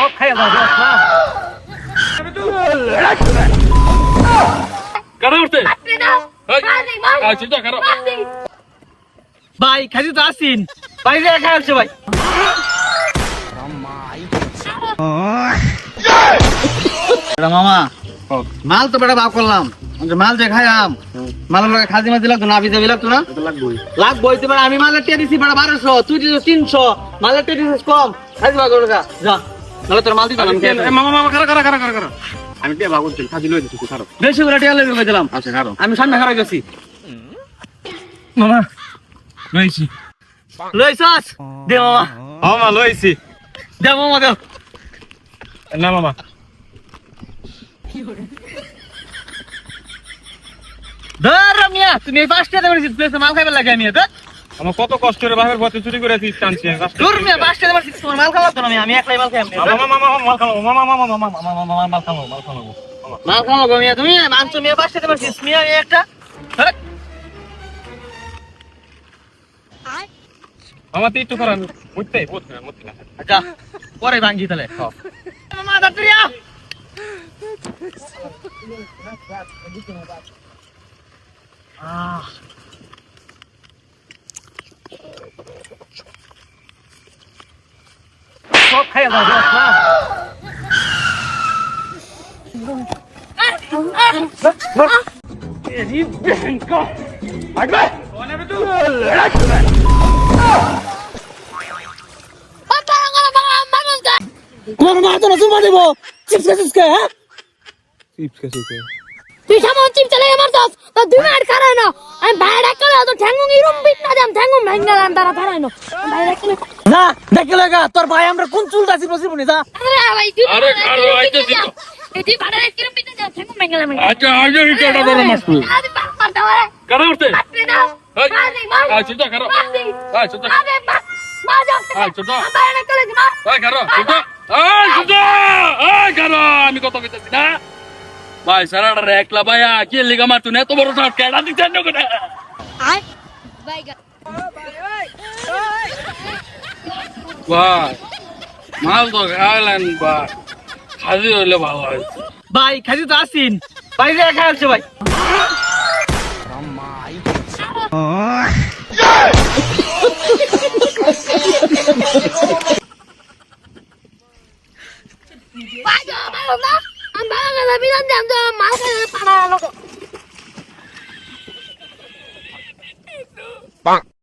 সব খাইয়া দাও না কারা উঠতে চিন্তা করো ভাই খাজি তো আসিন ভাই রে খাইছে ভাই মামা মাল তো বেটা বাপ করলাম মাল যে খাইয়াম মালের লগে খাজি মাছ লাগতো না আবি যাবি লাগতো না লাগবো হইতে পারে আমি মালের টিয়া দিছি বেটা 1200 তুই দিছিস 300 মালের টিয়া দিছিস কম খাজি ভাগ করে যা নাহলে তোর মাল দিতাম মামা মামা কারা আমি টিয়া ভাগ করছি খাজি লই দিছি খারো বেশি করে টিয়া লইবে কইছিলাম আচ্ছা খারো আমি সামনে খারাপ গেছি মামা লইছি লইছাস দে মামা মামা লইছি দে মামা দে না মামা ধর মিয়া তুমি এই পাঁচটা দেবেন প্লেসে মাল খাইবে লাগে আমি তো আমার কত কষ্ট করে বাপের পথে চুরি করে আছিস টানছি দূর মিয়া পাঁচটা দেবেন তোমার মাল খাওয়া তো না আমি একলাই মাল খাইম মাল খাওয়া গো মিয়া তুমি মাংস মিয়া পাঁচটা দেবেন মিয়া আমি একটা আমার তো একটু করান বুঝতে না আচ্ছা পরে ভাঙ্গি তাহলে মামা দাঁড়িয়া সব খাইয়া দাও না এরি বেঙ্কা আগবে ওনে বেতু কোন মারতো না তুমি দেবো চিপস কে হ্যাঁ চিপস কে তুই সামনে চিপ চালাই আমার দস তো দুই মিনিট খারাই না আমি বাইরে করে তো ঠ্যাঙ্গুং ইরম বিট না যাম ঠ্যাঙ্গুং ভাঙলাম তারা খারাই না বাইরে করে না দেখে লাগা তোর ভাই আমরা কোন চুলটা চিপস নি যা আরে ভাই তুই আরে কারো আইতেছি এটি বাইরে কিরম বিট না যাম ঠ্যাঙ্গুং ভাঙলাম আচ্ছা আইজো ইটা ডর মারছু আরে বাপ মার দাও রে কারা উঠতে আপনি না আয় চিন্তা করো আয় চিন্তা আরে বাপ মা যাও আয় চিন্তা বাইরে করে মা আয় করো চিন্তা আয় করো আমি কত কইতাছি না ভাই সারাটা রে একলা ভাইয়া কি লিগা মারতু না এত বড় শট কেডা দিছেন না কোনা আয় ভাই ভাই মাল তো খাইলেন ভাই খাজি হইলে ভালো হয় ভাই খাজি তো আসিন ভাই রে খাইছে ভাই